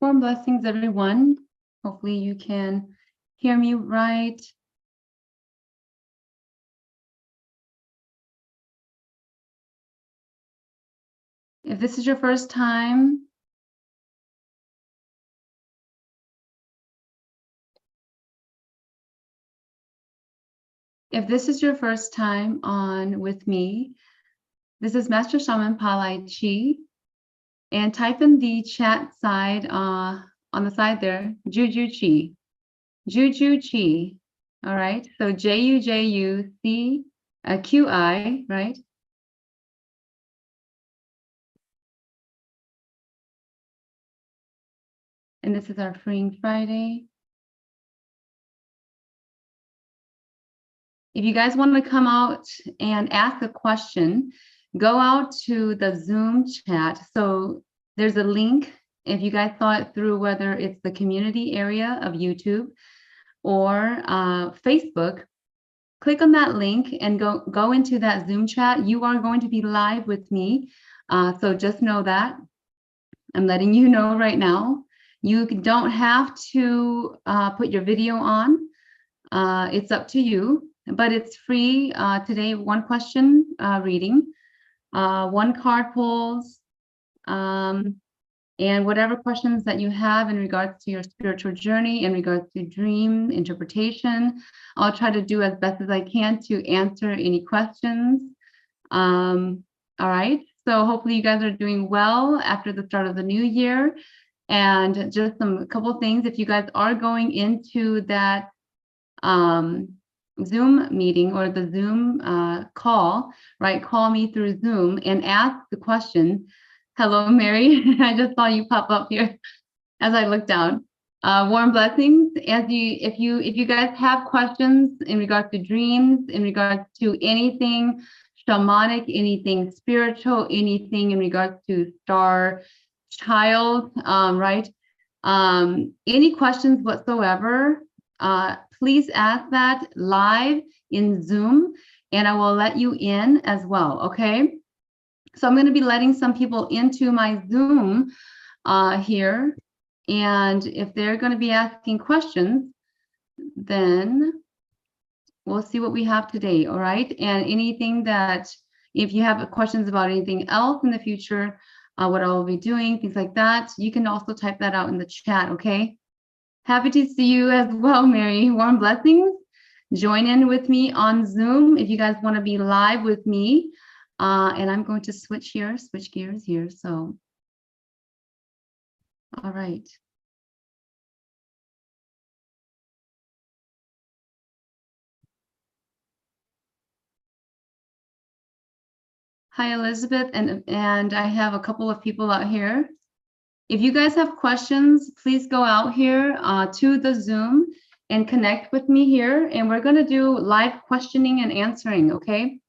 Warm blessings, everyone. Hopefully you can hear me right. If this is your first time, on with me, this is Master Shaman PaLiChee, and type in the chat side on the side there, Juju Chi, Juju Chi. All right, so JUJUCQI, right? And this is our Freeing Friday. If you guys want to come out and ask a question, go out to the Zoom chat. So there's a link. If you guys saw it through whether it's the community area of YouTube or Facebook, click on that link and go into that Zoom chat. You are going to be live with me. So just know that. I'm letting you know right now. You don't have to put your video on. It's up to you. But it's free today. One question reading, one card pulls, and whatever questions that you have in regards to your spiritual journey, in regards to dream interpretation, I'll try to do as best as I can to answer any questions. All right. So hopefully you guys are doing well after the start of the new year. And just a couple things. If you guys are going into that Zoom meeting or the Zoom call, right? Call me through Zoom and ask the question. Hello, Mary. I just saw you pop up here as I look down. Warm blessings. If you guys have questions in regards to dreams, in regards to anything shamanic, anything spiritual, anything in regards to star child, right? Any questions whatsoever, please ask that live in Zoom, and I will let you in as well, okay? So I'm going to be letting some people into my Zoom here, and if they're going to be asking questions, then we'll see what we have today, all right? And anything that, if you have questions about anything else in the future, what I will be doing, things like that, you can also type that out in the chat, okay? Happy to see you as well, Mary. Warm blessings. Join in with me on Zoom if you guys want to be live with me. And I'm going to switch gears here. So, all right. Hi, Elizabeth, and I have a couple of people out here. If you guys have questions, please go out here to the Zoom and connect with me here. And we're going to do live questioning and answering, okay?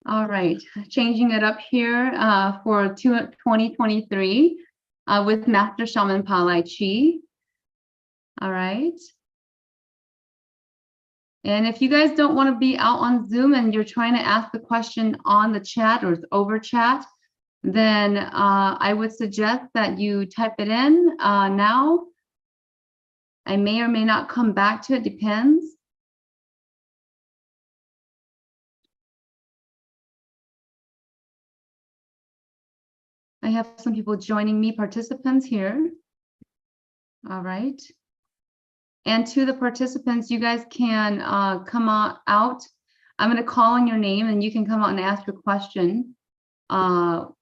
All right, changing it up here for 2023 with Master Shaman PaLiChee. All right. And if you guys don't want to be out on Zoom and you're trying to ask the question on the chat or over chat, then I would suggest that you type it in now. I may or may not come back to it, depends. I have some people joining me, participants here. All right. And to the participants, you guys can come out. I'm going to call on your name and you can come out and ask your question. All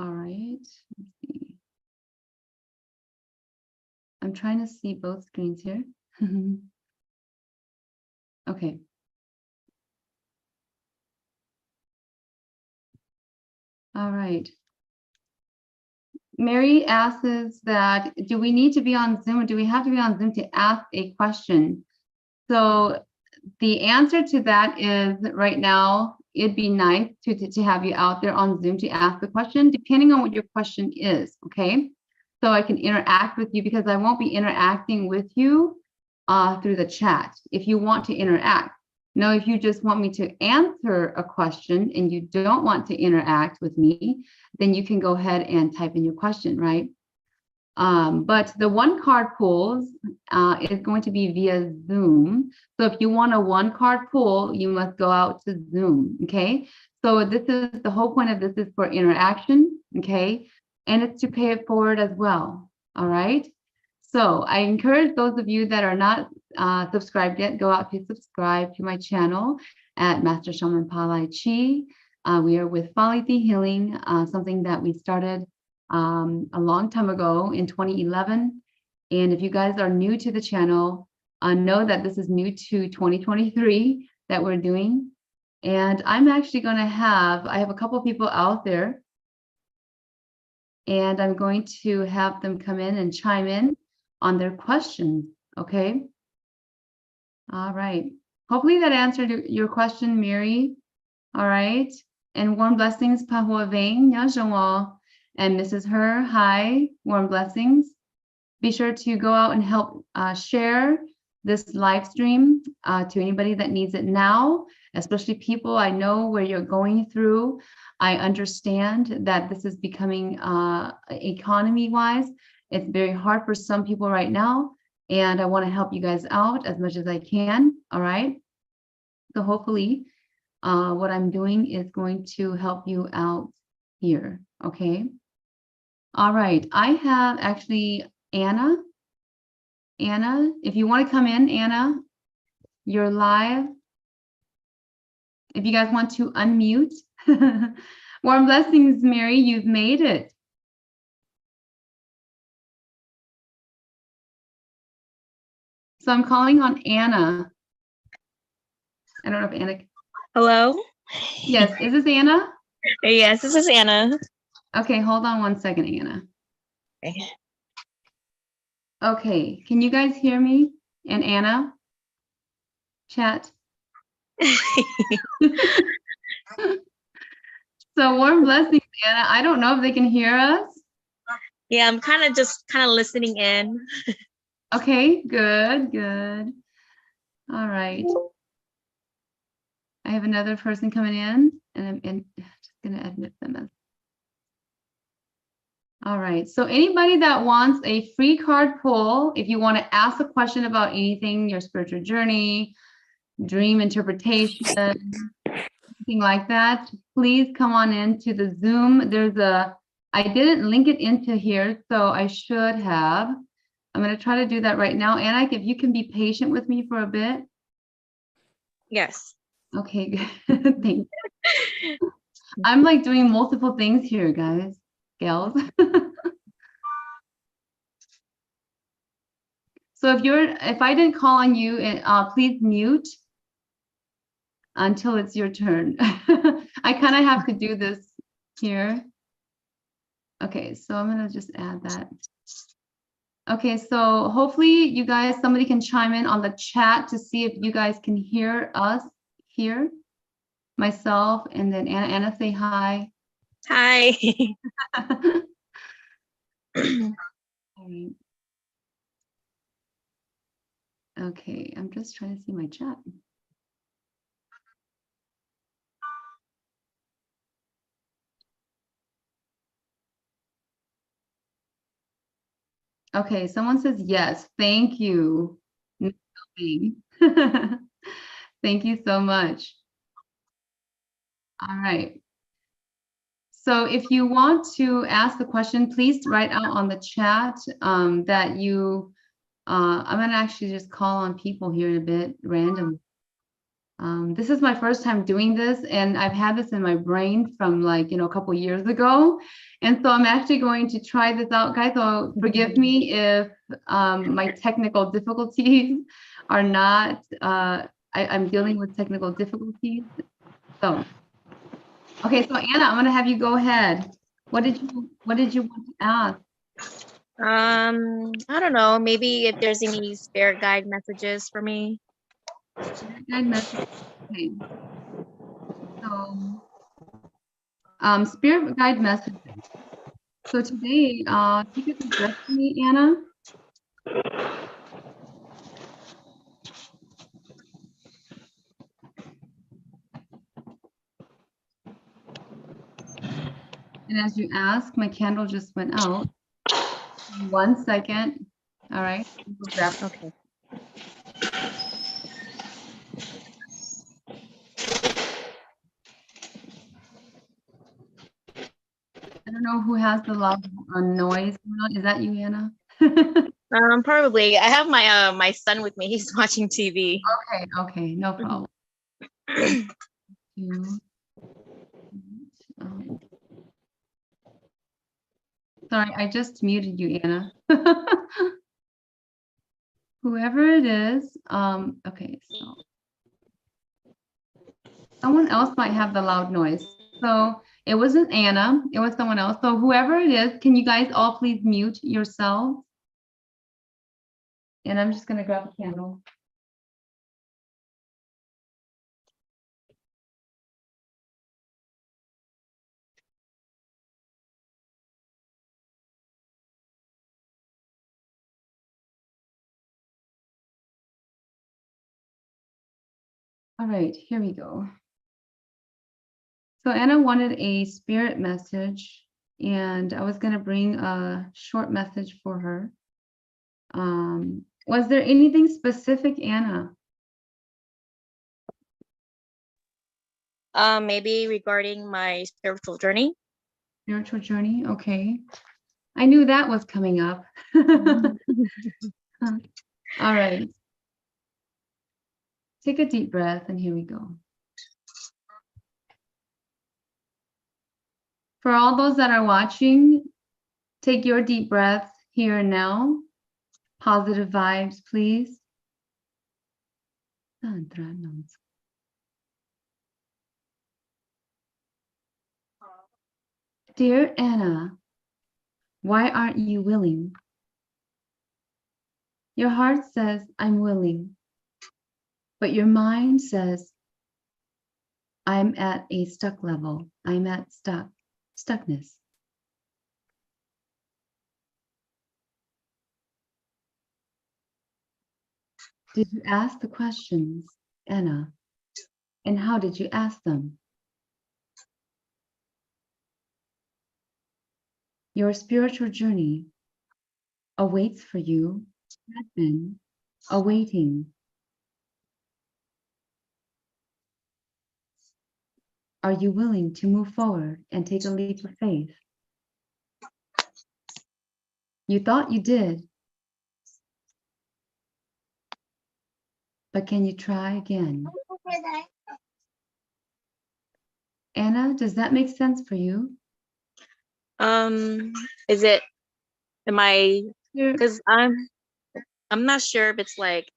right. Let's see. I'm trying to see both screens here. Okay. All right. Mary asks that, do we need to be on Zoom or do we have to be on Zoom to ask a question? So the answer to that is right now, it'd be nice to have you out there on Zoom to ask the question, depending on what your question is, okay? So I can interact with you because I won't be interacting with you through the chat if you want to interact. Now, if you just want me to answer a question and you don't want to interact with me, then you can go ahead and type in your question, right? But the one card pulls is going to be via Zoom. So if you want a one card pull, you must go out to Zoom, okay? So this is the whole point of this is for interaction, okay? And it's to pay it forward as well, all right? So I encourage those of you that are not subscribed yet, go out to subscribe to my channel at Master Shaman PaLiChee. We are with PaLiChee Healing, something that we started a long time ago in 2011. And if you guys are new to the channel, know that this is new to 2023 that we're doing. And I'm actually going to I have a couple people out there, and I'm going to have them come in and chime in on their questions. Okay. All right. Hopefully that answered your question, Mary. All right. And warm blessings, Pahua Vang, Nyajawal. And Mrs. Her, hi, warm blessings. Be sure to go out and help share this live stream to anybody that needs it now, especially people I know where you're going through. I understand that this is becoming economy-wise. It's very hard for some people right now, and I want to help you guys out as much as I can, all right? So hopefully what I'm doing is going to help you out here, okay? All right, I have actually Anna. Anna, if you want to come in, Anna, you're live. If you guys want to unmute. Warm blessings, Mary, you've made it. So I'm calling on Anna. I don't know if Anna. Hello? Yes, is this Anna? Yes, this is Anna. Okay, hold on one second, Anna. Okay. Okay, can you guys hear me and Anna? Chat. So warm blessings, Anna. I don't know if they can hear us. Yeah, I'm kind of listening in. Okay, good, good. All right. I have another person coming in, and I'm just going to admit them as. All right. So anybody that wants a free card pull, if you want to ask a question about anything, your spiritual journey, dream interpretation, anything like that, please come on into the Zoom. I didn't link it into here, so I should have. I'm going to try to do that right now. Anna, if you can be patient with me for a bit. Yes. Okay, good. Thank you. I'm like doing multiple things here, guys, gals. So if I didn't call on you, please mute until it's your turn. I kind of have to do this here. Okay, so I'm gonna just add that. Okay, so hopefully you guys, somebody can chime in on the chat to see if you guys can hear us here. Myself, and then Anna. Anna, say hi. Hi. Okay, I'm just trying to see my chat. Okay, someone says yes. Thank you. Thank you so much. All right. So if you want to ask a question, please write out on the chat that you, I'm going to actually just call on people here in a bit, random. This is my first time doing this, and I've had this in my brain from like, a couple years ago. And so I'm actually going to try this out, guys. So forgive me if my technical difficulties are not, I'm dealing with technical difficulties. So, okay, so Anna, I'm going to have you go ahead. What did you want to ask? I don't know. Maybe if there's any spirit guide messages for me. Spirit guide message. Okay. So, spirit guide messages. So today, take a deep breath for me, Anna. And as you ask, my candle just went out. 1 second. All right. We'll grab. Okay. I don't know who has the loud noise. Is that you, Anna? Probably. I have my son with me. He's watching TV. Okay, no problem. Two, um, sorry, I just muted you, Anna. Whoever it is, okay, so someone else might have the loud noise. So it wasn't Anna, it was someone else. So whoever it is, can you guys all please mute yourselves? And I'm just gonna grab a candle. All right, here we go. So Anna wanted a spirit message, and I was gonna bring a short message for her. Was there anything specific, Anna? Maybe regarding my spiritual journey. Spiritual journey, okay. I knew that was coming up. All right. Take a deep breath, and here we go. For all those that are watching, take your deep breath here and now. Positive vibes, please. Dear Anna, why aren't you willing? Your heart says, I'm willing. But your mind says, I'm at a stuck level. I'm at stuckness. Did you ask the questions, Anna? And how did you ask them? Your spiritual journey awaits for you, has been awaiting. Are you willing to move forward and take a leap of faith? You thought you did, but can you try again? Anna, does that make sense for you? Is it? Am I? Because I'm not sure if it's like,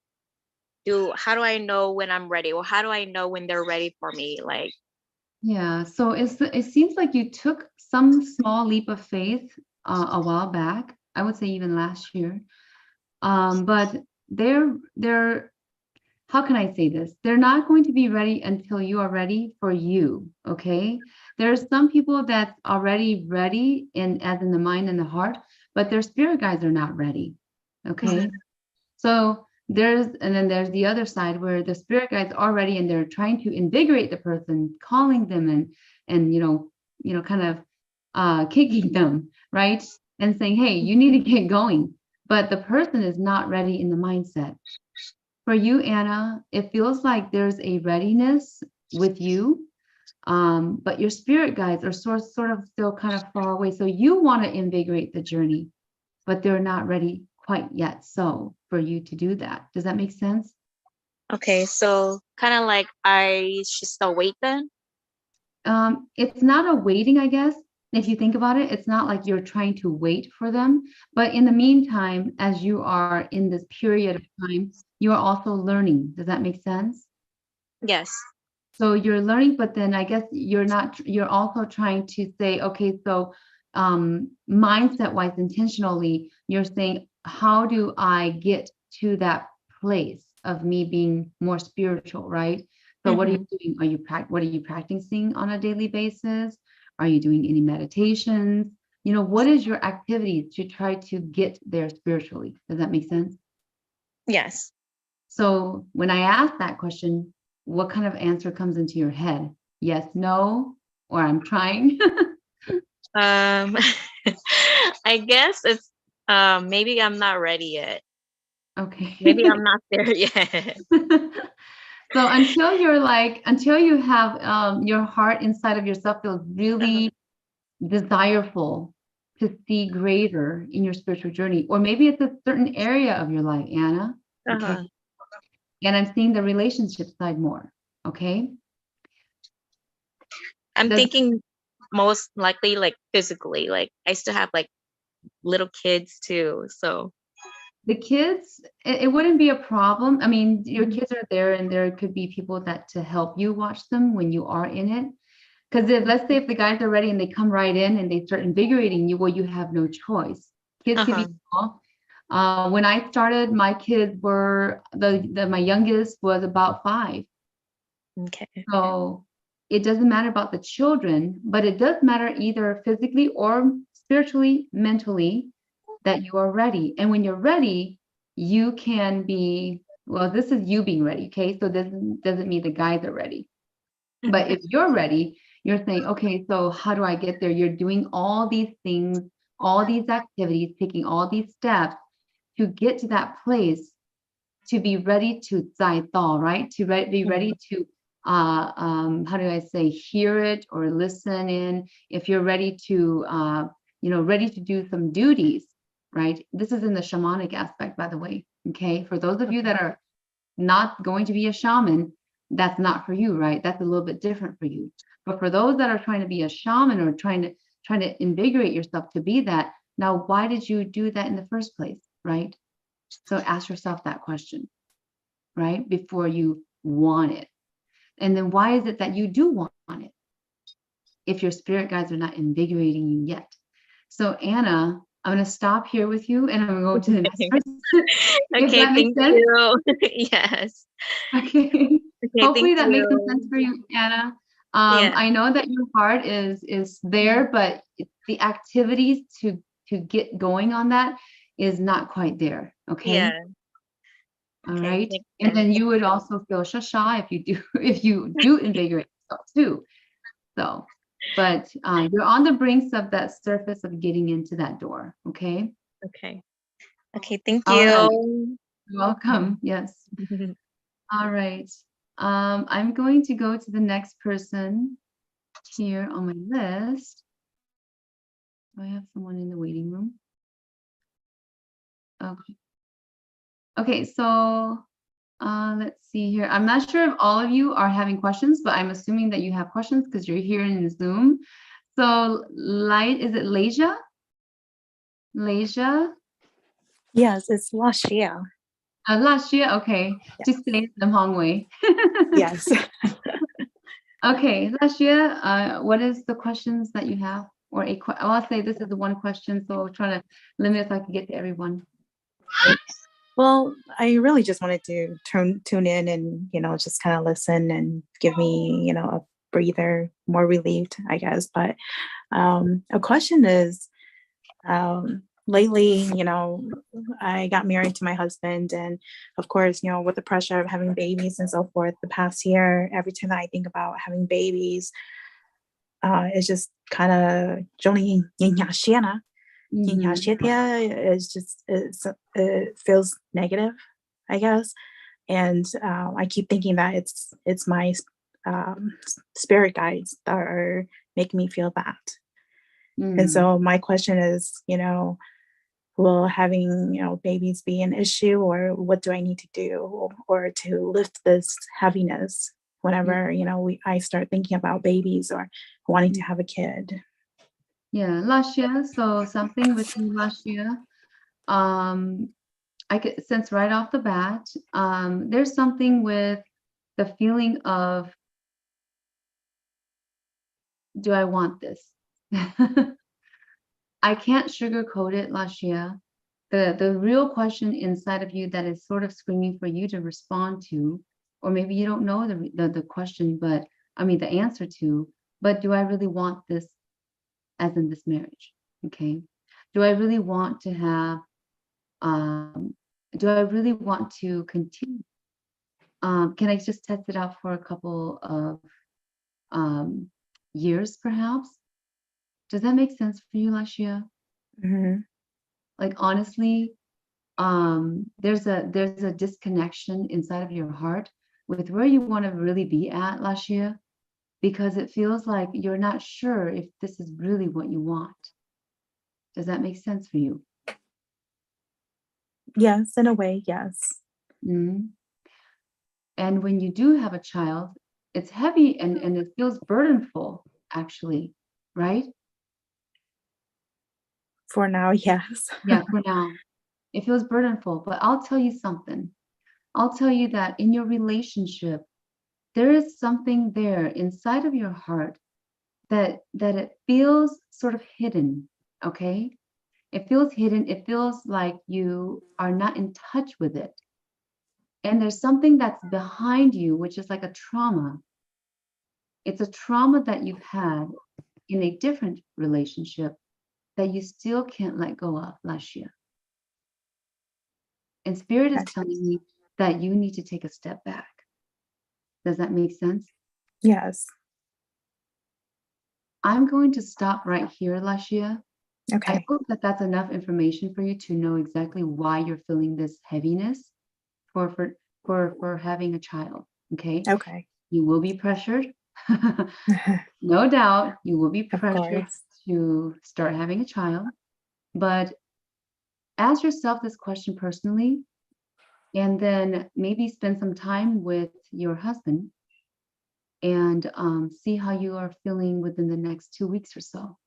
how do I know when I'm ready, or how do I know when they're ready for me? Like, yeah, so it seems like you took some small leap of faith a while back. I would say even last year. But they're how can I say this? They're not going to be ready until you are ready for you. Okay. There's some people that's already ready as in the mind and the heart, but their spirit guides are not ready. Okay. So then there's the other side where the spirit guides are ready and they're trying to invigorate the person, calling them and kind of kicking them, right? And saying, hey, you need to get going. But the person is not ready in the mindset. For you, Anna, it feels like there's a readiness with you, but your spirit guides are sort of still kind of far away. So you want to invigorate the journey, but they're not ready quite yet. So for you to do that, does that make sense? okay, so kind of like I should still wait then? It's not a waiting, I guess. If you think about it, it's not like you're trying to wait for them. But in the meantime, as you are in this period of time, you are also learning. Does that make sense? Yes. So you're learning, but then I guess you're also trying to say, okay, so mindset wise, intentionally, you're saying, how do I get to that place of me being more spiritual, right? So what are you doing? What are you practicing on a daily basis? Are you doing any meditations? What is your activity to try to get there spiritually? Does that make sense? Yes. So when I ask that question, what kind of answer comes into your head? Yes, no, or I'm trying? Um, I guess it's maybe I'm not ready yet. Okay. Maybe I'm not there yet. So until you have your heart inside of yourself feels Uh-huh. really desireful to see greater in your spiritual journey, or maybe it's a certain area of your life, Anna. Okay. Uh-huh. And I'm seeing the relationship side more. Okay. I'm Does thinking most likely like physically. Like I still have like little kids too. So the kids, it wouldn't be a problem. I mean, your Mhm. kids are there and there could be people that to help you watch them when you are in it. Because if let's say if the guys are ready and they come right in and they start invigorating you, well, you have no choice. Kids can Uh-huh. be small. When I started, my kids were my youngest was about 5. Okay. So it doesn't matter about the children, but it does matter either physically or spiritually, mentally, that you are ready. And when you're ready, you can be, well, this is you being ready, okay? So this doesn't mean the guys are ready. But Mhm. if you're ready, you're saying, okay, so how do I get there? You're doing all these things, all these activities, taking all these steps to get to that place to be ready to zai thal, right? Be ready Mhm. to how do I say, hear it or listen in. If you're ready to ready to do some duties, right? This is in the shamanic aspect, by the way. Okay. For those of you that are not going to be a shaman, that's not for you, right? That's a little bit different for you. But for those that are trying to be a shaman or trying to invigorate yourself to be that, now why did you do that in the first place, right? So ask yourself that question, right? Before you want it. And then why is it that you do want it if your spirit guides are not invigorating you yet? So Anna, I'm going to stop here with you and I'm going to go to the next person. If Okay, that makes thank sense. you. Yes. Okay. Okay, thank Hopefully that makes some sense you. for you, Anna. Yeah. I know that your heart is there, but the activities to get going on that is not quite there. Okay. Yeah. All Okay, right. makes And then sense. you would also feel shasha if you do if you do invigorate yourself too. So, but you're on the brinks of that surface of getting into that door. Okay. Okay. Okay, thank All right. you. You're welcome. Yes. All right. I'm going to go to the next person here on my list. Do I have someone in the waiting room? Okay. Okay, so let's see here. I'm not sure if all of you are having questions, but I'm assuming that you have questions because you're here in Zoom. So light, is it Leisha? Leisha? Yes, it's last year. Last year, okay. Just say the Hong Wei. Yes. Okay, last year, what is the questions that you have? Or I'll say this is the one question, so I'll try to limit so I can get to everyone. Well, I really just wanted to tune in and, just kind of listen and give me, a breather, more relieved, I guess. But a question is, lately, I got married to my husband, and of course, with the pressure of having babies and so forth, the past year, every time that I think about having babies, it's just kind of Mhm. is just it feels negative, I guess, and I keep thinking that it's my spirit guides that are making me feel that. And Mm. so my question is, will having babies be an issue, or what do I need to do, or to lift this heaviness whenever I start thinking about babies or wanting to have a kid? Yeah, last year. So something within last year. Um, I could sense right off the bat. There's something with the feeling of, do I want this? I can't sugarcoat it, last year. The real question inside of you that is sort of screaming for you to respond to, or maybe you don't know the question, but I mean the answer to, but do I really want this as in this marriage? Okay. Do I really want to have um do I really want to continue? Can I just test it out for a couple of years perhaps? Does that make sense for you, Lashia? Mhm. Like, honestly, there's a disconnection inside of your heart with where you want to really be at, Lashia, because it feels like you're not sure if this is really what you want. Does that make sense for you? Yes, in a way, yes. Mhm. And when you do have a child, it's heavy and it feels burdenful, actually, right? For now, yes. Yeah, for now. It feels burdenful, but I'll tell you something. I'll tell you that in your relationship, there is something there inside of your heart that it feels sort of hidden, okay? It feels hidden. It feels like you are not in touch with it. And there's something that's behind you, which is like a trauma. It's a trauma that you've had in a different relationship that you still can't let go of, Lashia. And Spirit is Okay. telling me that you need to take a step back. Does that make sense? Yes. I'm going to stop right here, Lashia. I Okay. hope that that's enough information for you to know exactly why you're feeling this heaviness for having a child. Okay, Okay. you will be pressured. No doubt, you will be Of pressured course. to start having a child. But ask yourself this question personally, and then maybe spend some time with your husband and see how you are feeling within the next 2 weeks or so.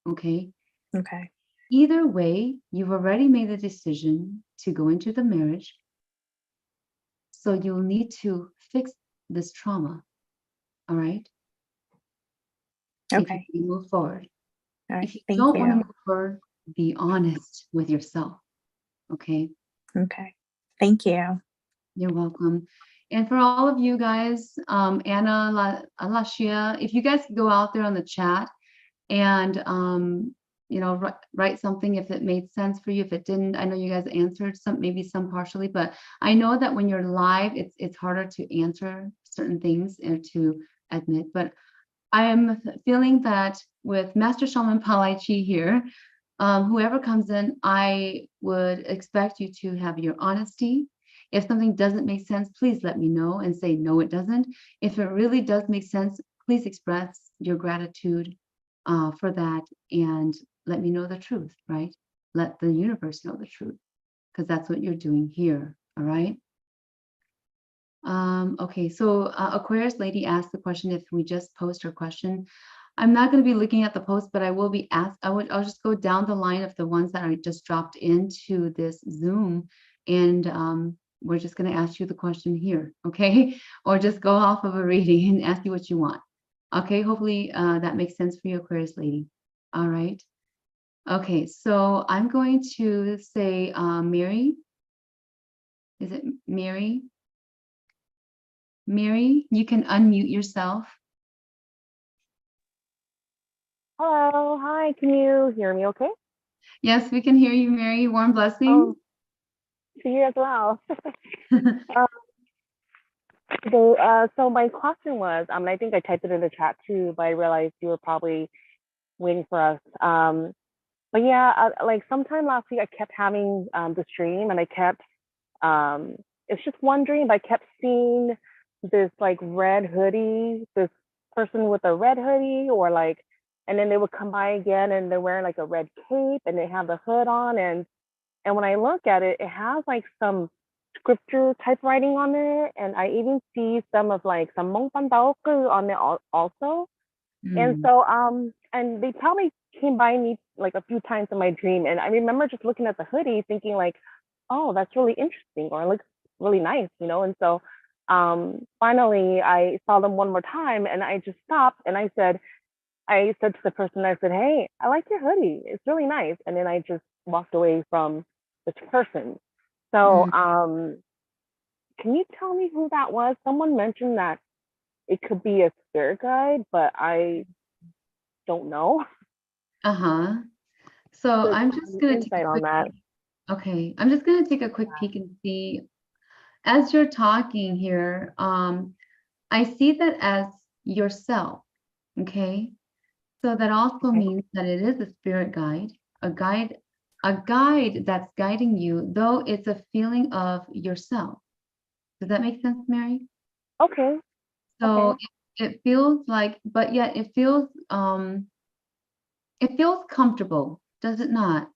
Okay. Okay. Either way, you've already made the decision to go into the marriage. So you'll need to fix this trauma. All right. If you Okay. can move forward. All right. If you Thank don't want to you. move forward, be honest with yourself. Okay. Okay. Thank you. You're welcome. And for all of you guys, Anna, Lashia, if you guys could go out there on the chat and write something if it made sense for you. If it didn't, I know you guys answered maybe some partially, but I know that when you're live, it's harder to answer certain things and to admit. But I am feeling that with Master Shaman PaLiChee here, whoever comes in, I would expect you to have your honesty. If something doesn't make sense, please let me know and say, no, it doesn't. If it really does make sense, please express your gratitude for that and let me know the truth, right? Let the universe know the truth, because that's what you're doing here, all right? Okay, so Aquarius lady asked the question if we just post her question. I'm not going to be looking at the post, but I will be asked. I'll just go down the line of the ones that I just dropped into this Zoom, and we're just going to ask you the question here, okay? Or just go off of a reading and ask you what you want. Okay, hopefully that makes sense for you, Aquarius lady. All right. Okay, so I'm going to say Mary. Is it Mary? Mary, you can unmute yourself. Hello, hi, can you hear me okay? Yes, we can hear you, Mary. Warm blessings. Oh, to you as well. So my question was, I think I typed it in the chat too, but I realized you were probably waiting for us. But yeah, like sometime last week, I kept having this dream, and I kept, it's just one dream, but I kept seeing this like red hoodie, this person with a red hoodie, or like, and then they would come by again, and they're wearing like a red cape, and they have the hood on, and when I look at it, it has like some scripture type writing on there, and I even see some of like some mongpandaoku on there also. And Mm, so and they probably came by me like a few times in my dream, and I remember just looking at the hoodie thinking like, oh, that's really interesting, or it looks really nice, you know. And so finally I saw them one more time, and I just stopped, and I said to the person, I said, hey, I like your hoodie, it's really nice. And then I just walked away from this person. So mm, can you tell me who that was? Someone mentioned that it could be a spirit guide, but I don't know. uh-huh. So So I'm just some gonna take a insight on quick that. peek. Okay, I'm just gonna take a quick peek and see. As you're talking here, I see that as yourself, okay? So that also Okay. means that it is a spirit guide, a guide that's guiding you, though it's a feeling of yourself. Does that make sense, Mary? Okay. So Okay. it feels like, but yet it feels comfortable, does it not?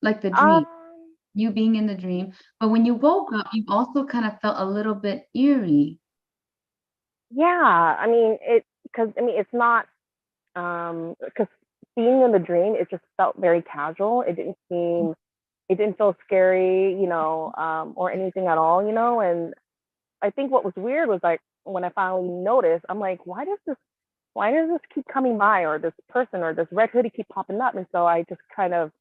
Like the dream, Um, you being in the dream. But when you woke up, you also kind of felt a little bit eerie. yeah, I mean, because I mean, it's not, because being in the dream, it just felt very casual. It didn't feel scary, or anything at all, and I think what was weird was like when I finally noticed, I'm like, why does this keep coming by, or this person or this red hoodie keep popping up? And so I just kind of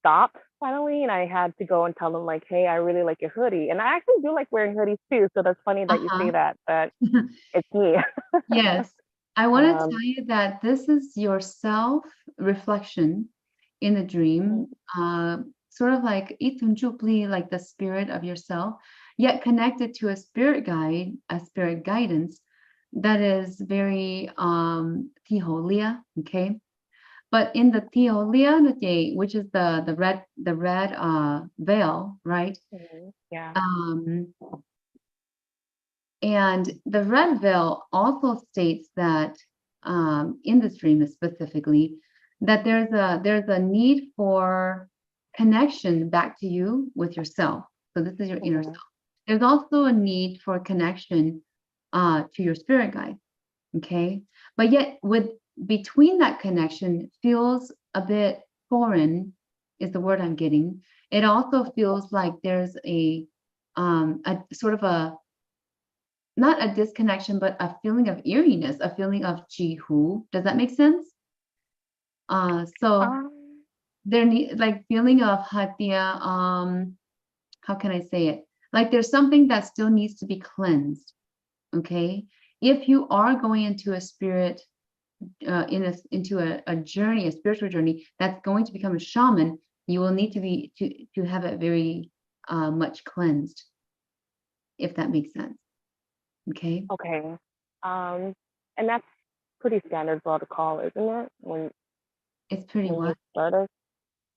stopped finally, and I had to go and tell them like, hey, I really like your hoodie, and I actually do like wearing hoodies too. So that's funny that you say that it's me. Yes. I want to um, tell you that this is your self-reflection in the dream, sort of like itunjupli, like the spirit of yourself, yet connected to a spirit guide, a spirit guidance that is very tiholia, okay? But in the tiholia, which is the red veil, right? yeah. Um, And the red veil also states that in this dream specifically, that there's a need for connection back to you with yourself. So this is your inner Mhm. self. There's also a need for connection to your spirit guide. Okay. But yet with between that connection feels a bit foreign, is the word I'm getting. It also feels like there's a sort of a not a disconnection, but a feeling of eeriness, a feeling of jihu. Does that make sense? So Um, there need like feeling of hatia, how can I say it? Like there's something that still needs to be cleansed. Okay. If you are going into a spirit, into a journey, a spiritual journey that's going to become a shaman, you will need to be to have it very much cleansed, if that makes sense. Okay. okay. And that's pretty standard protocol, isn't it? It's pretty When you what? start a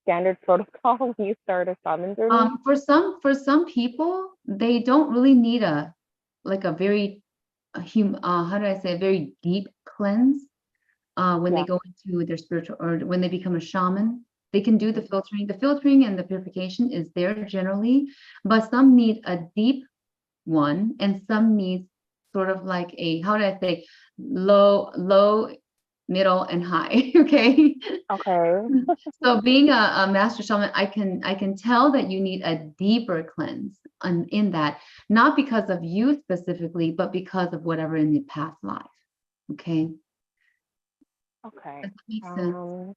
standard protocol when you start a shaman journey. For some people, they don't really need a like a very how do I say a very deep cleanse when they Yeah. go into their spiritual or when they become a shaman. They can do the Mhm. filtering. The filtering and the purification is there generally, but some need a deep one, and some need sort of like a how do I say low, middle, and high. Okay. Okay. So being a master shaman, I can tell that you need a deeper cleanse in that, not because of you specifically, but because of whatever in the past life. Okay. Okay. Does that make sense? Um,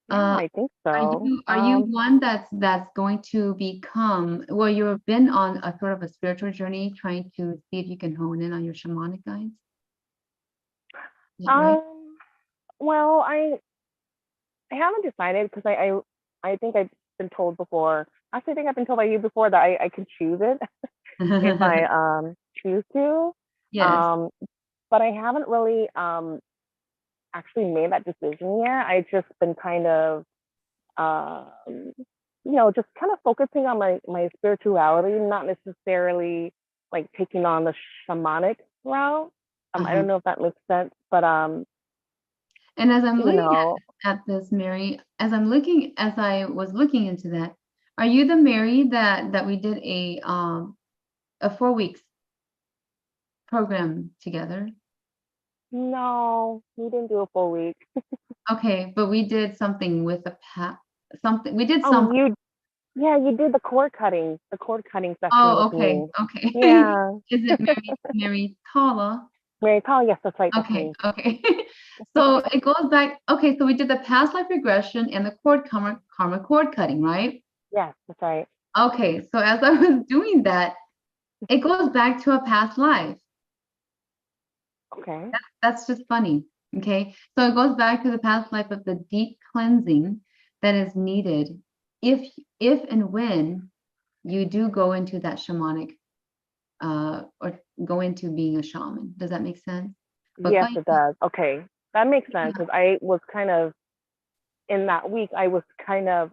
yeah, Uh, I think so. are you one that's going to become, well, you've been on a sort of a spiritual journey trying to see if you can hone in on your shamanic guides? Is that right? Um, well, I haven't decided because I think I've been told before. Actually, I think I've been told by you before that I can choose it if I choose to. Yes. Um, but I haven't really actually made that decision yet. I've just been kind of just kind of focusing on my spirituality, not necessarily like taking on the shamanic route. I Uh-huh. don't know if that makes sense, but And as I'm you looking know, at this, Mary, as I was looking into that, are you the Mary that we did a 4 weeks program together? no, we didn't do a full week. Okay, but we did something with something. We did Oh, something. yeah, you did the cord cutting session Oh, with okay, me. okay. Yeah, Is it Mary Tala? Mary Paul, yes, that's right, that's Okay, me. okay. So it goes back. Okay, so we did the past life regression and the karma cord cutting, right? Yes, that's right. Okay, so as I was doing that, it goes back to a past life. Okay, That's just funny. Okay. So it goes back to the past life of the deep cleansing that is needed if and when you do go into that shamanic or go into being a shaman. Does that make sense? But Yes, it does. Okay, that makes sense because I was kind of in that week. I was kind of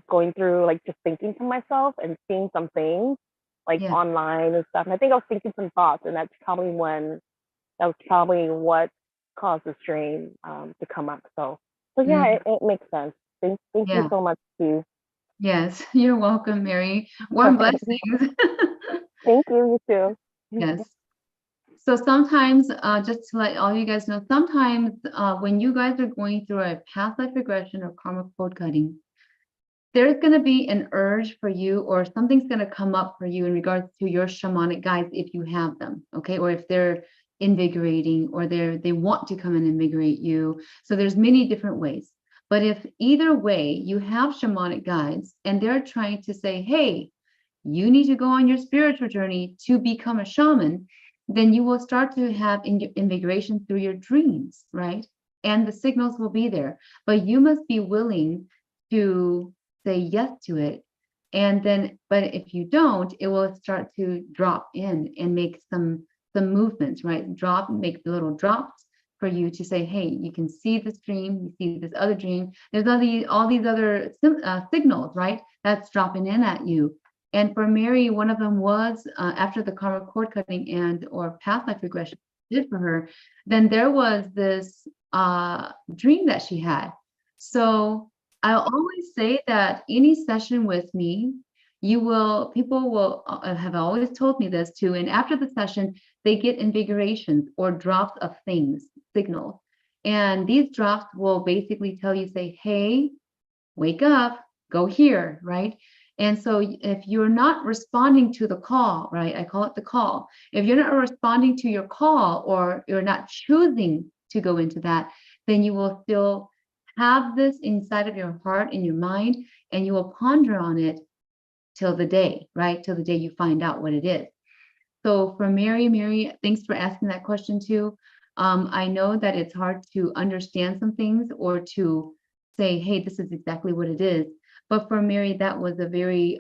going through like just thinking to myself and seeing some things like yeah, online and stuff. And I think I was thinking some thoughts, and that was probably what caused the strain to come up. So yeah, mhm, it makes sense. Thank you yeah. so much, Steve. Yes, you're welcome, Mary. Warm blessings. Thank you, you too. Yes. So sometimes, just to let all you guys know, sometimes when you guys are going through a past life regression or karmic code cutting, there's going to be an urge for you, or something's going to come up for you in regards to your shamanic guides if you have them, okay? Or if they're invigorating, or they want to come and invigorate you. So there's many different ways. But if either way you have shamanic guides and they're trying to say, hey, you need to go on your spiritual journey to become a shaman, then you will start to have invigoration through your dreams, right? And the signals will be there, but you must be willing to say yes to it. And then, but if you don't, it will start to drop in and make some movements, right? Make little drops for you to say, hey, you can see this dream, you see this other dream. There's all these other signals, right? That's dropping in at you. And for Mary, one of them was after the karmic cord cutting or past life regression did for her, then there was this dream that she had. So I'll always say that any session with me, people will have always told me this too. And after the session, they get invigorations or drops of things, signals. And these drops will basically tell you, say, hey, wake up, go here, right? And so if you're not responding to the call, right? I call it the call. If you're not responding to your call, or you're not choosing to go into that, then you will still have this inside of your heart, in your mind, and you will ponder on it till the day, right? Till the day you find out what it is. So for Mary, thanks for asking that question too. I know that it's hard to understand some things or to say, hey, this is exactly what it is. But for Mary, that was a very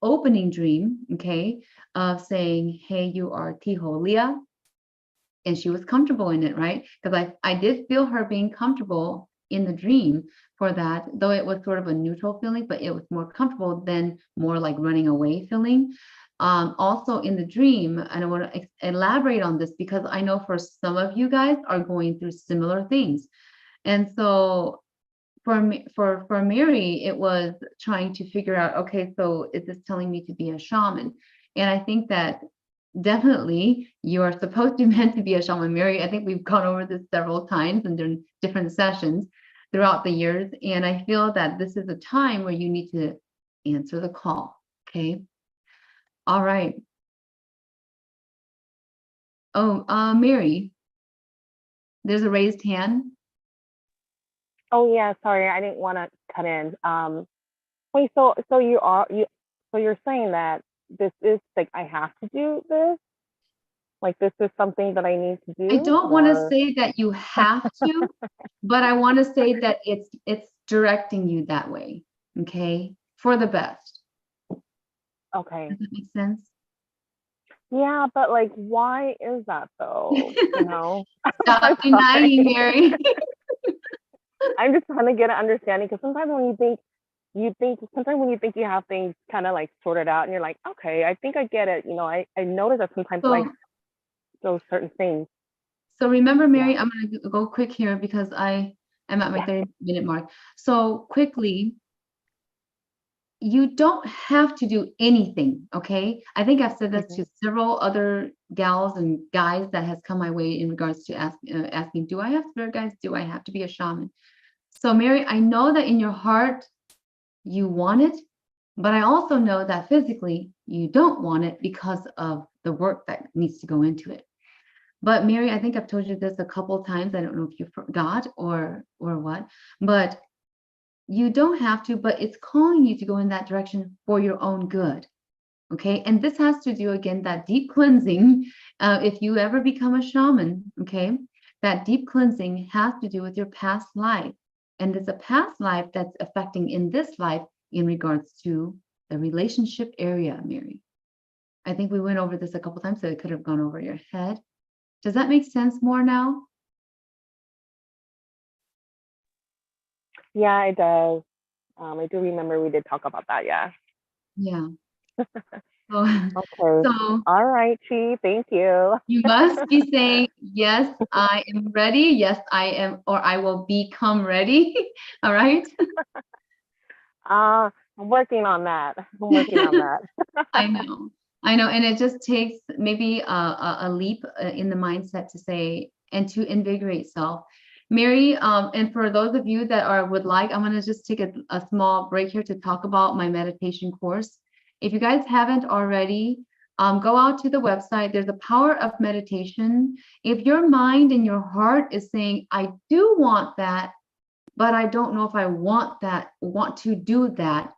opening dream, okay, of saying, hey, you are Tiholia. And she was comfortable in it, right? Because I did feel her being comfortable in the dream for that, though it was sort of a neutral feeling, but it was more comfortable than more like running away feeling. Also in the dream, and I want to elaborate on this because I know for some of you guys are going through similar things. And so for me, for Mary, it was trying to figure out, okay, so is this telling me to be a shaman? And I think that definitely you are supposed to meant to be a shaman, Mary. I think we've gone over this several times and in different sessions throughout the years. And I feel that this is a time where you need to answer the call. Okay. All right. Oh, Mary, there's a raised hand. Oh yeah, sorry, I didn't want to cut in. Wait, so you're saying that this is like I have to do this? Like this is something that I need to I do, don't want to or say that you have to, but I want to say that it's directing you that way. Okay. For the best. okay. Does that make sense? Yeah, but like, why is that though? You know, I'm Stop sorry. denying, Mary. I'm just trying to get an understanding because sometimes when sometimes when you think you have things kind of like sorted out and you're like, okay, I think I get it. You know, I notice that sometimes like So, those certain things. so remember, Yeah. Mary, I'm going to go quick here because I am at my 30-minute mark. So quickly, you don't have to do anything, okay? I think I've said this Mhm. to several other gals and guys that has come my way in regards to asking, do I have spirit guides? Do I have to be a shaman? So Mary, I know that in your heart, you want it, but I also know that physically you don't want it because of the work that needs to go into it. But Mary, I think I've told you this a couple times. I don't know if you forgot or what, but you don't have to, but it's calling you to go in that direction for your own good. Okay. And this has to do, again, that deep cleansing. If you ever become a shaman, okay, that deep cleansing has to do with your past life. And it's a past life that's affecting in this life in regards to the relationship area, Mary. I think we went over this a couple times, so it could have gone over your head. Does that make sense more now? Yeah, it does. I do remember we did talk about that. Yeah. Yeah. So, Okay. so All right, Chi. Thank you. you must be saying, yes, I am ready. Yes, I am, or I will become ready. All right. I'm working on that. I'm working on that. I know. I know. And it just takes maybe a leap in the mindset to say, and to invigorate self. Mary, and for those of you that would like, I'm going to just take a small break here to talk about my meditation course. If you guys haven't already, go out to the website. There's a power of meditation. If your mind and your heart is saying, I do want that, but I don't know if I want to do that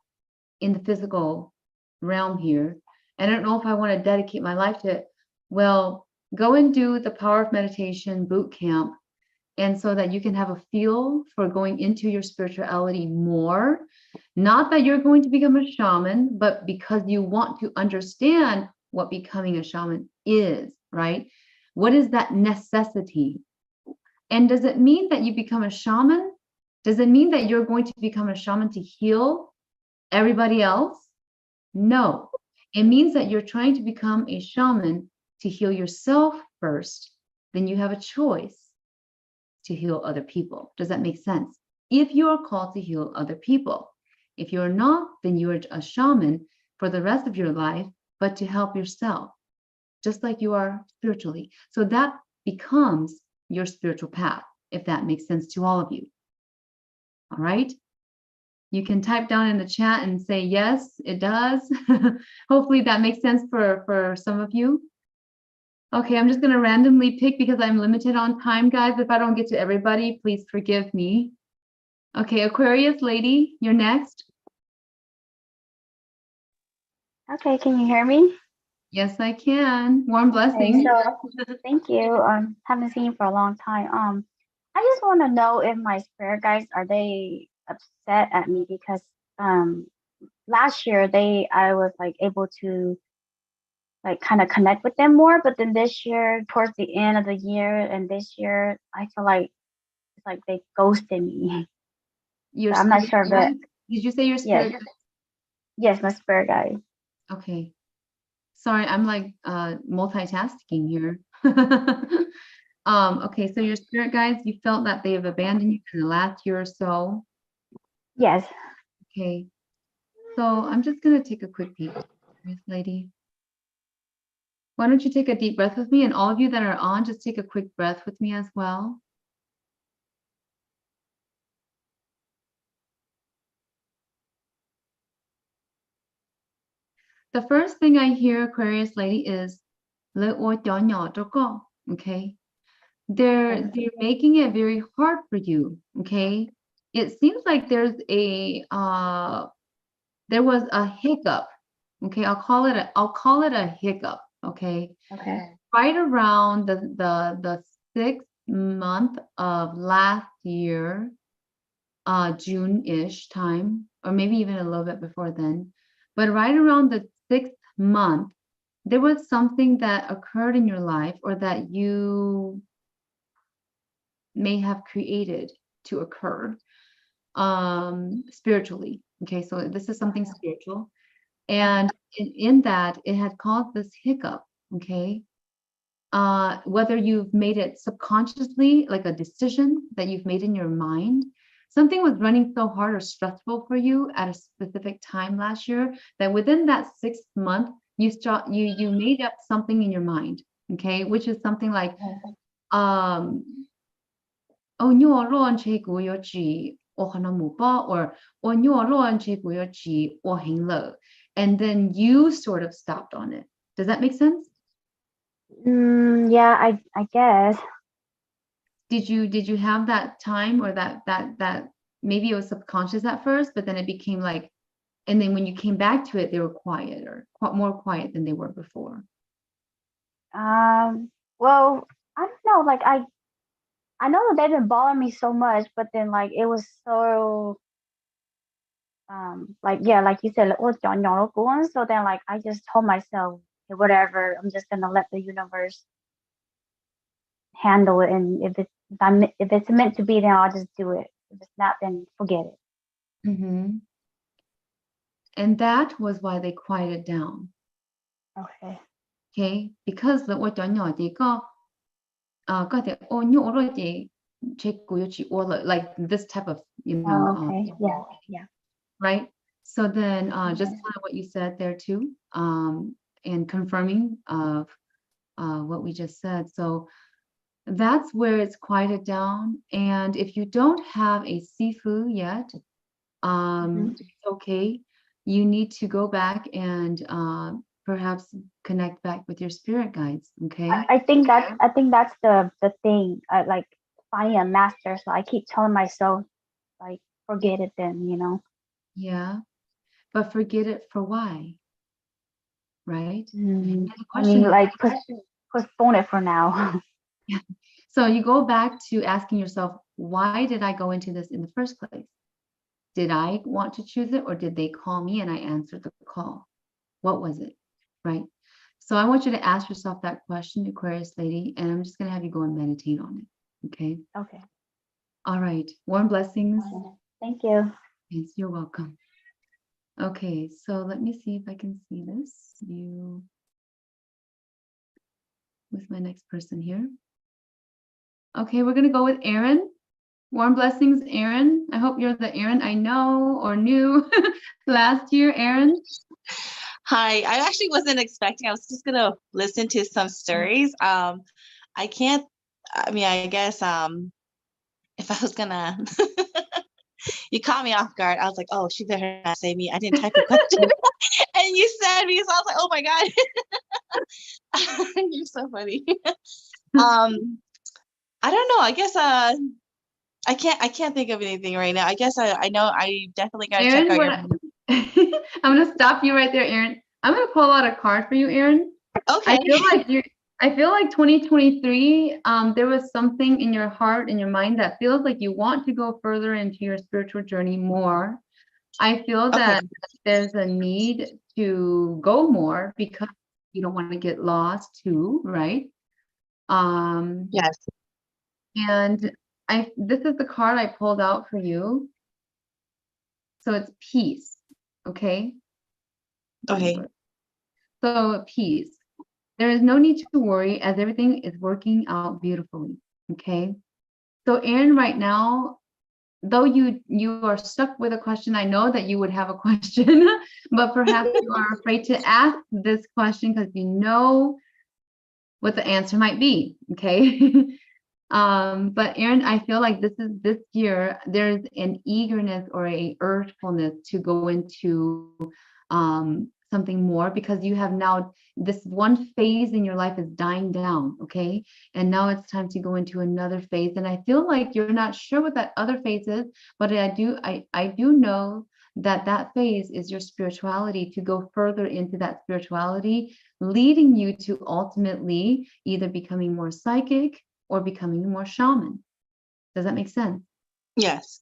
in the physical realm here. I don't know if I want to dedicate my life to it. Well, go and do the Power of Meditation boot camp. And so that you can have a feel for going into your spirituality more. Not that you're going to become a shaman, but because you want to understand what becoming a shaman is, right? What is that necessity? And does it mean that you become a shaman? Does it mean that you're going to become a shaman to heal everybody else? No, it means that you're trying to become a shaman to heal yourself first. Then you have a choice to heal other people. Does that make sense? If you are called to heal other people, if you're not, then you're a shaman for the rest of your life, but to help yourself, just like you are spiritually. So that becomes your spiritual path, if that makes sense to all of you. All right. You can type down in the chat and say, yes, it does. Hopefully that makes sense for some of you. Okay, I'm just going to randomly pick because I'm limited on time, guys. If I don't get to everybody, please forgive me. Okay, Aquarius lady, you're next. Okay, can you hear me? Yes, I can. Warm Okay, blessings. so thank you. Haven't seen you for a long time. I just want to know if my spirit guides are they upset at me because last year I was like able to like kind of connect with them more, but then this year towards the end of the year and this year I feel like it's like they ghosted me. Your So I'm not spirit sure, but guide? Did you say your yes, spirit guide? yes, my spirit guide. Okay. Sorry, I'm like multitasking here. Okay, so your spirit guides, you felt that they have abandoned you in the last year or so. Yes. Okay. So I'm just gonna take a quick peek, Aquarius lady. Why don't you take a deep breath with me, and all of you that are on, just take a quick breath with me as well. The first thing I hear, Aquarius lady, is okay? They're making it very hard for you, okay? It seems like there was a hiccup, okay? I'll call it a hiccup, okay? Okay. Right around the 6th month of last year, June-ish time, or maybe even a little bit before then. But right around the 6th month, there was something that occurred in your life or that you may have created to occur spiritually. Okay, so this is something spiritual. And in that, it had caused this hiccup, okay? Whether you've made it subconsciously, like a decision that you've made in your mind, something was running so hard or stressful for you at a specific time last year that within that 6th month, you made up something in your mind, okay? Which is something like, or and then you sort of stopped on it. Does that make sense? Yeah, I guess. Did you have that time or that maybe it was subconscious at first, but then it became like, and then when you came back to it, they were quieter, more quiet than they were before. Well, I don't know. Like I know that they didn't bother me so much, but then like it was so like yeah, like you said, like, oh, so then like I just told myself, okay, whatever, I'm just gonna let the universe handle it. And if it's meant to be, then I'll just do it. If it's not, then forget it. And that was why they quieted down. Okay. Okay, because the what nhỏ thì có thể ô nhũ rồi thì check or like this type of Okay. Yeah. right. So then just kind of what you said there too, and confirming of what we just said. So that's where it's quieted down. And if you don't have a sifu yet, it's okay. You need to go back and perhaps connect back with your spirit guides. Okay. I think that's the thing. Like finding a master. So I keep telling myself, like, forget it then, Yeah. But forget it for why? Right? I mean, like, postpone it for now. Yeah. So you go back to asking yourself, why did I go into this in the first place? Did I want to choose it, or did they call me and I answered the call? What was it? Right? So I want you to ask yourself that question, Aquarius lady, and I'm just going to have you go and meditate on it. Okay? Okay. All right. Warm blessings. Thank you. Yes, you're welcome. Okay, so let me see if I can see this view with my next person here. Okay, we're going to go with Aaron. Warm blessings, Aaron. I hope you're the Aaron I know or knew last year, Aaron. Hi, I actually wasn't expecting. I was just gonna listen to some stories. I guess if I was gonna you caught me off guard. I was like, oh, she better not say me. I didn't type a question. And you said me, so I was like, oh my God. You're so funny. I don't know. I guess I can't think of anything right now. I guess I know I definitely gotta Aaron, check out your I'm gonna stop you right there, Aaron. I'm gonna pull out a card for you, Aaron. Okay. I feel like 2023, there was something in your heart and your mind that feels like you want to go further into your spiritual journey more. I feel that there's a need to go more because you don't want to get lost too, right? Yes. And this is the card I pulled out for you. So it's peace, okay? Okay. So peace. There is no need to worry as everything is working out beautifully, okay? So Aaron, right now, though you are stuck with a question, I know that you would have a question, but perhaps you are afraid to ask this question because you know what the answer might be, okay? But Aaron, I feel like this year, there's an eagerness or a urgefulness to go into something more because you have now this one phase in your life is dying down, okay? And now it's time to go into another phase. And I feel like you're not sure what that other phase is, but I do know that phase is your spirituality, to go further into that spirituality, leading you to ultimately either becoming more psychic or becoming more shaman. Does that make sense? Yes.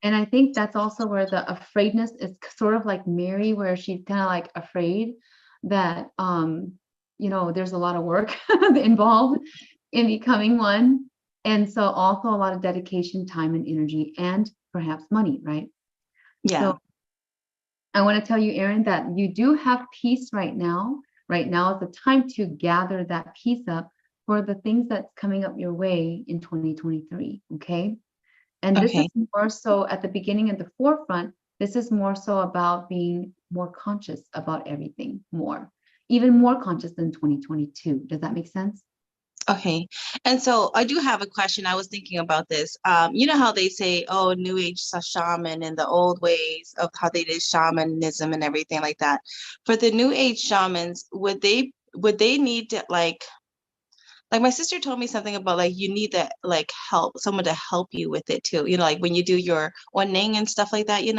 And I think that's also where the afraidness is sort of like Mary, where she's kind of like afraid that, there's a lot of work involved in becoming one. And so also a lot of dedication, time and energy, and perhaps money, right? Yeah. So I want to tell you, Aaron, that you do have peace right now. Right now is the time to gather that peace up for the things that's coming up your way in 2023, okay? And this is more so at the beginning, at the forefront, this is more so about being more conscious about everything more, even more conscious than 2022. Does that make sense? Okay. And so I do have a question. I was thinking about this. You know how they say, oh, New Age shaman and the old ways of how they did shamanism and everything like that. For the New Age shamans, would they need to like my sister told me something about like you need to like someone to help you with it too. Like when you do your Oning and stuff like that, you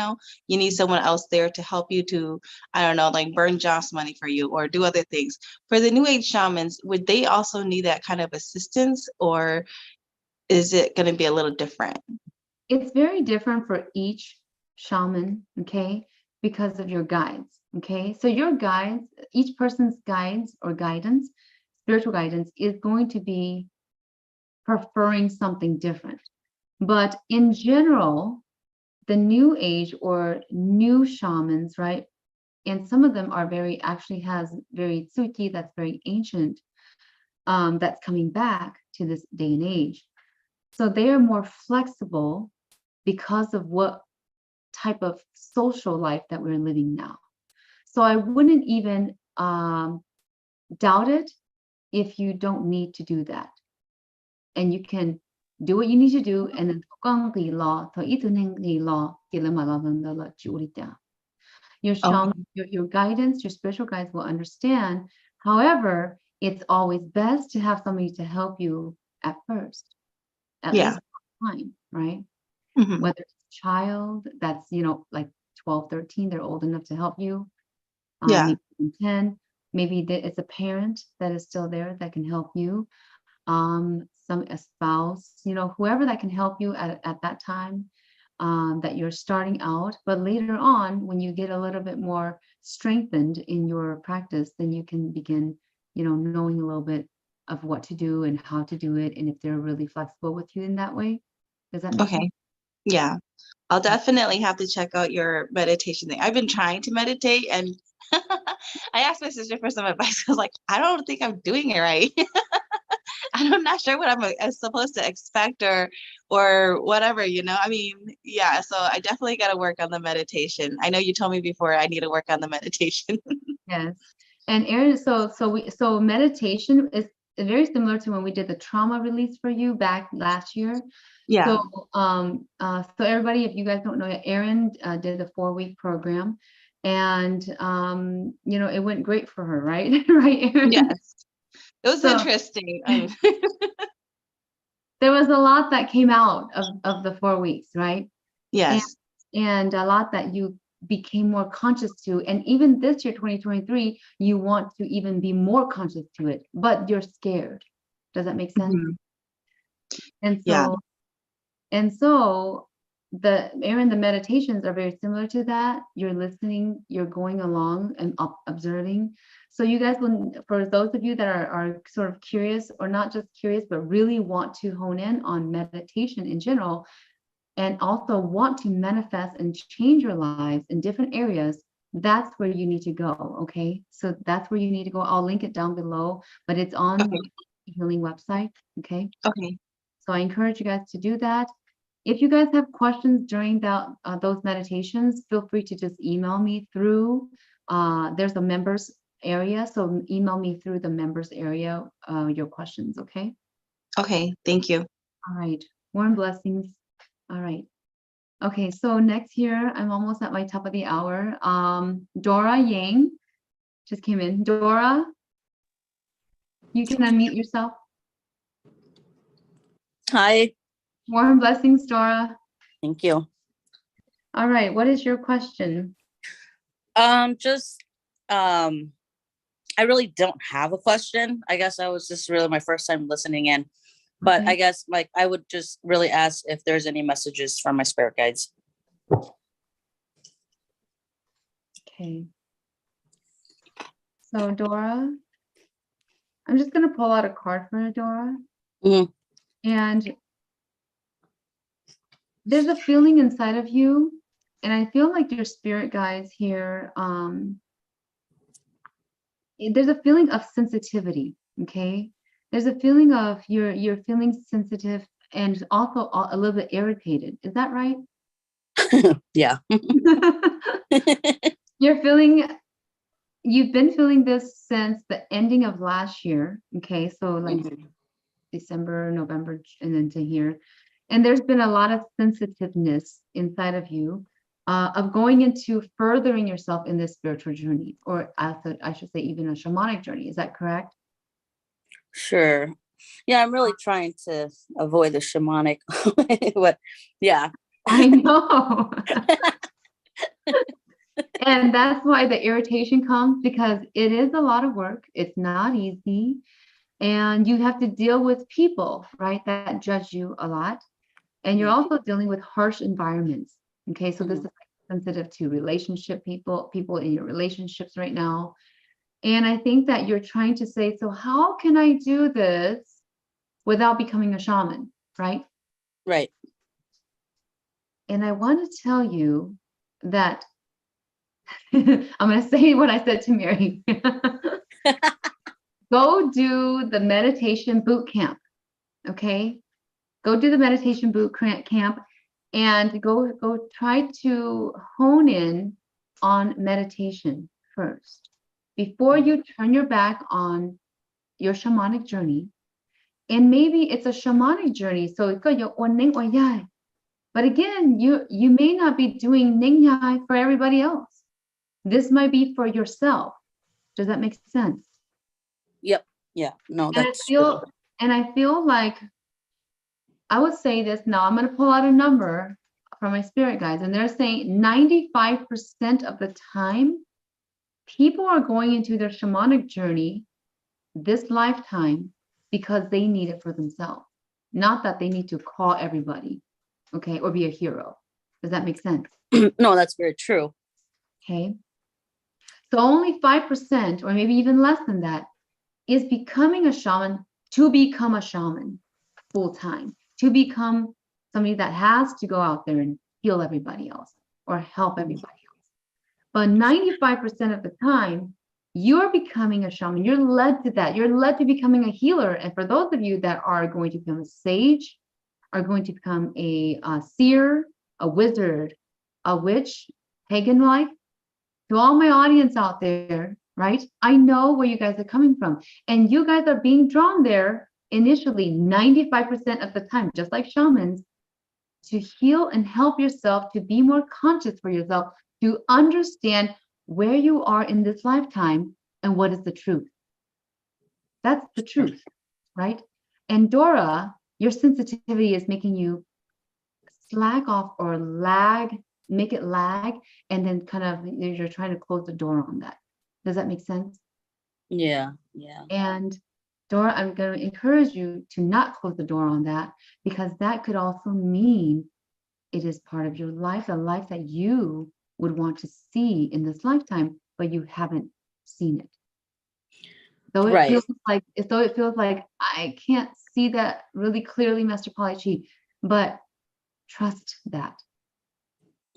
need someone else there to help you to, I don't know, like burn Joss money for you or do other things. For the New Age shamans, would they also need that kind of assistance, or is it going to be a little different? It's very different for each shaman, okay, because of your guides, okay? So your guides, each person's guides or guidance, spiritual guidance is going to be preferring something different. But in general, the new age or new shamans, right? And some of them are actually has very tsuki, that's very ancient, that's coming back to this day and age. So they are more flexible because of what type of social life that we're living now. So I wouldn't even doubt it if you don't need to do that. And you can do what you need to do, and then your shaman, your guidance, your spiritual guides will understand. However, it's always best to have somebody to help you at first, at least time, right? Whether it's a child that's, like 12, 13, they're old enough to help you. Maybe 10, maybe it's a parent that is still there that can help you. A spouse, whoever that can help you at that time, that you're starting out. But later on, when you get a little bit more strengthened in your practice, then you can begin, knowing a little bit of what to do and how to do it, and if they're really flexible with you in that way. Does that make sense? Yeah, I'll definitely have to check out your meditation thing. I've been trying to meditate, and I asked my sister for some advice. I was like, I don't think I'm doing it right. I'm not sure what I'm supposed to expect or whatever, I mean, yeah, so I definitely got to work on the meditation. I know you told me before I need to work on the meditation. Yes. And Erin, so meditation is very similar to when we did the trauma release for you back last year. Yeah. So everybody, if you guys don't know, Erin did a 4-week program, and it went great for her, right? Right, Erin? Yes. It was interesting. There was a lot that came out of the 4 weeks, right? Yes. And a lot that you became more conscious to. And even this year, 2023, you want to even be more conscious to it, but you're scared. Does that make sense? And so the meditations are very similar to that. You're listening, you're going along and observing. So you guys, for those of you that are sort of curious, or not just curious, but really want to hone in on meditation in general, and also want to manifest and change your lives in different areas, that's where you need to go, okay? So that's where you need to go. I'll link it down below, but it's on the healing website, okay? Okay. So I encourage you guys to do that. If you guys have questions during those meditations, feel free to just email me through, there's a members area, so email me through the members area, your questions, okay? Okay, thank you. All right, warm blessings. All right. Okay, so next here, I'm almost at my top of the hour. Dora Yang just came in. Dora, you can unmute yourself. Hi. Warm blessings, Dora. Thank you. All right, what is your question? I really don't have a question. I guess I was just really my first time listening in, but I guess I would just really ask if there's any messages from my spirit guides. Okay. So Dora, I'm just going to pull out a card for Dora. And there's a feeling inside of you, and I feel like your spirit guides here, there's a feeling of sensitivity, okay? There's a feeling of you're feeling sensitive and also a little bit irritated. Is that right? Yeah. You've been feeling this since the ending of last year, okay? So like December, November, and then to here. And there's been a lot of sensitiveness inside of you, of going into furthering yourself in this spiritual journey, or I should say even a shamanic journey. Is that correct? Sure. Yeah, I'm really trying to avoid the shamanic, but yeah. I know. And that's why the irritation comes, because it is a lot of work. It's not easy. And you have to deal with people, right, that judge you a lot. And you're also dealing with harsh environments. Okay, so this is sensitive to relationship people in your relationships right now. And I think that you're trying to say, so how can I do this without becoming a shaman, right? Right. And I want to tell you that I'm going to say what I said to Mary. Go do the meditation boot camp. Okay. Go do the meditation boot camp and go try to hone in on meditation first before you turn your back on your shamanic journey. And maybe it's a shamanic journey. So it's got your ning or yai. But again, you may not be doing ning yai for everybody else. This might be for yourself. Does that make sense? Yep. Yeah. No, And that's true. I feel like I would say this now. I'm going to pull out a number from my spirit guides, and they're saying 95% of the time, people are going into their shamanic journey this lifetime because they need it for themselves, not that they need to call everybody, okay, or be a hero. Does that make sense? No, that's very true. Okay. So only 5%, or maybe even less than that, is becoming a shaman to become a shaman full time, to become somebody that has to go out there and heal everybody else or help everybody else. But 95% of the time, you're becoming a shaman. You're led to that. You're led to becoming a healer. And for those of you that are going to become a sage, are going to become a seer, a wizard, a witch, pagan life, to all my audience out there, right? I know where you guys are coming from. And you guys are being drawn there initially 95% of the time, just like shamans, to heal and help yourself, to be more conscious for yourself, to understand where you are in this lifetime and what is the truth. That's the truth, right? And Dora, your sensitivity is making you slack off or lag, make it lag, and then kind of you're trying to close the door on that. Does that make sense? Yeah. Yeah. And Dora, I'm going to encourage you to not close the door on that, because that could also mean it is part of your life, a life that you would want to see in this lifetime, but you haven't seen it. Though it feels like, I can't see that really clearly, Master PaLiChee, but trust that.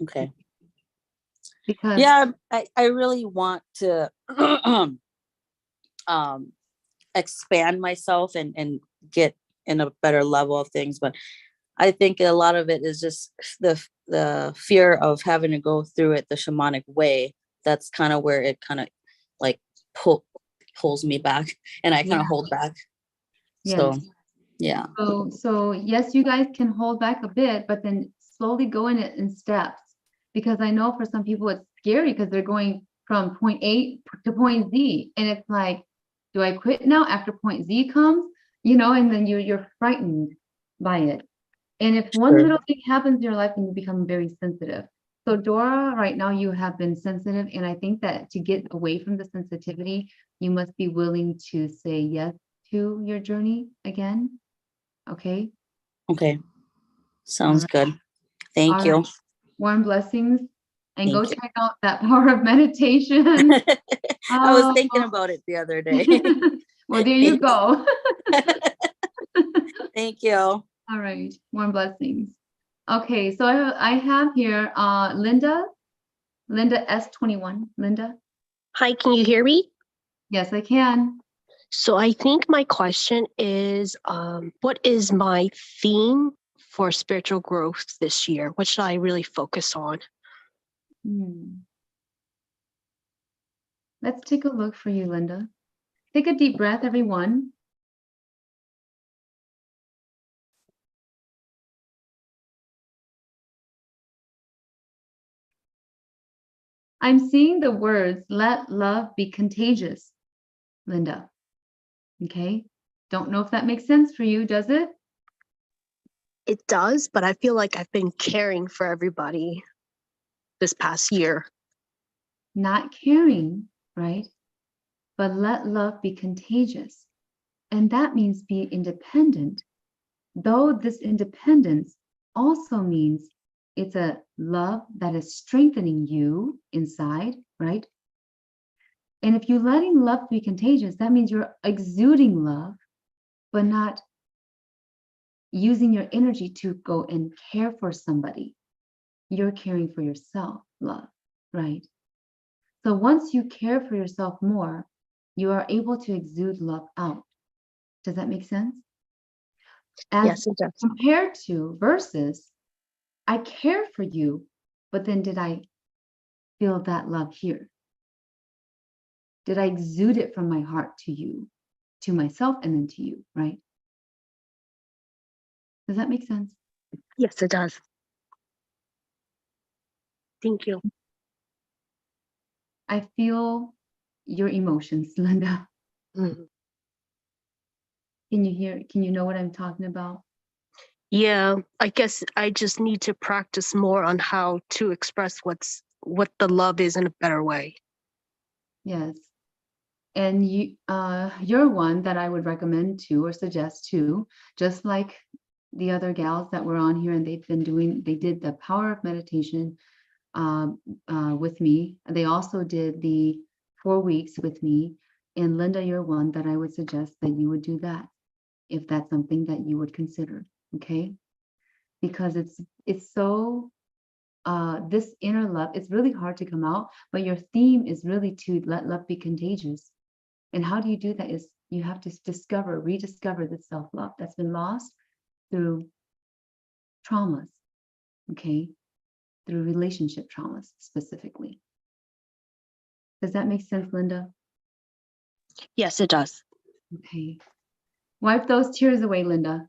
Okay. Because yeah, I really want to expand myself and get in a better level of things, but I think a lot of it is just the fear of having to go through it the shamanic way. That's kind of where it kind of like pulls me back, and I kind of hold back. Yes. So yeah. So yes, you guys can hold back a bit, but then slowly go in it in steps. Because I know for some people it's scary because they're going from point A to point Z, and it's like, do I quit now after point Z comes? You know, and then you're frightened by it. And if one little thing happens in your life, then you become very sensitive. So Dora, right now you have been sensitive, and I think that to get away from the sensitivity, you must be willing to say yes to your journey again. Okay. Okay. Sounds good. Thank you. Warm blessings. And Thank go you. check out that power of meditation. I was thinking about it the other day. Well, there you go. Thank you. All right. Warm blessings. Okay. So I have here Linda S21. Linda. Hi, can you hear me? Yes, I can. So I think my question is, what is my theme for spiritual growth this year? What should I really focus on? Let's take a look for you, Linda. Take a deep breath, everyone. I'm seeing the words, let love be contagious, Linda. Okay. Don't know if that makes sense for you, does it? It does, but I feel like I've been caring for everybody this past year. Not caring, right? But let love be contagious. And that means be independent. Though this independence also means it's a love that is strengthening you inside, right? And if you're letting love be contagious, that means you're exuding love, but not using your energy to go and care for somebody, you're caring for yourself, love, right? So once you care for yourself more, you are able to exude love out. Does that make sense? As Yes, it does. compared to versus, I care for you, but then did I feel that love here? Did I exude it from my heart to you, to myself, and then to you, right? Does that make sense? Yes, it does. Thank you. I feel your emotions, Linda. Mhm. Can you know what I'm talking about? Yeah, I guess I just need to practice more on how to express what the love is in a better way. Yes. And you're one that I would recommend to or suggest to, just like the other gals that were on here, and they did the power of meditation with me. They also did the 4 weeks with me. And Linda, you're one that I would suggest that you would do that if that's something that you would consider, okay? Because it's so this inner love, it's really hard to come out, but your theme is really to let love be contagious. And how do you do that is you have to rediscover the self-love that's been lost through traumas, okay? Through relationship traumas specifically. Does that make sense, Linda? Yes, it does. Okay. Wipe those tears away, Linda.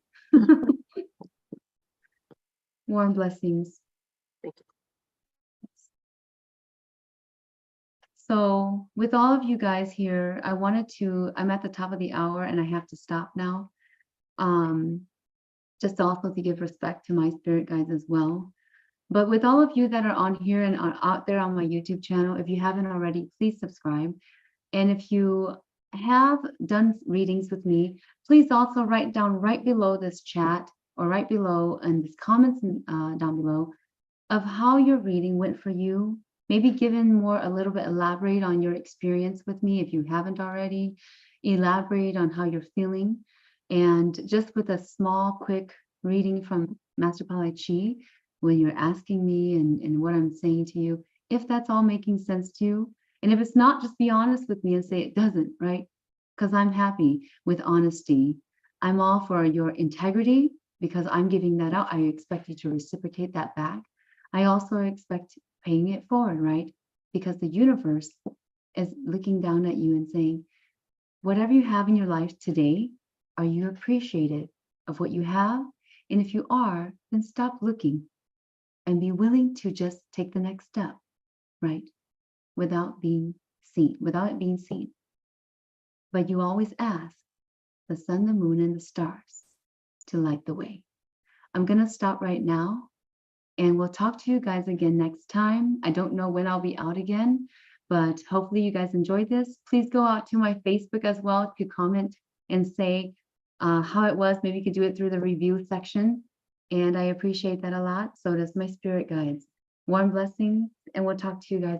Warm blessings. Thank you. So with all of you guys here, I'm at the top of the hour and I have to stop now. Just also to give respect to my spirit guides as well. But with all of you that are on here and are out there on my YouTube channel, if you haven't already, please subscribe. And if you have done readings with me, please also write down right below this chat or right below in the comments down below of how your reading went for you. Maybe a little bit elaborate on your experience with me if you haven't already. Elaborate on how you're feeling. And just with a small, quick reading from Master PaLiChee, when you're asking me and what I'm saying to you, if that's all making sense to you. And if it's not, just be honest with me and say it doesn't, right? Because I'm happy with honesty. I'm all for your integrity because I'm giving that out. I expect you to reciprocate that back. I also expect paying it forward, right? Because the universe is looking down at you and saying, whatever you have in your life today, are you appreciative of what you have? And if you are, then stop looking and be willing to just take the next step, right? Without it being seen. But you always ask the sun, the moon, and the stars to light the way. I'm going to stop right now. And we'll talk to you guys again next time. I don't know when I'll be out again, but hopefully you guys enjoyed this. Please go out to my Facebook as well. If you comment and say how it was, maybe you could do it through the review section. And I appreciate that a lot. So does my spirit guides. Warm blessings, and we'll talk to you guys all.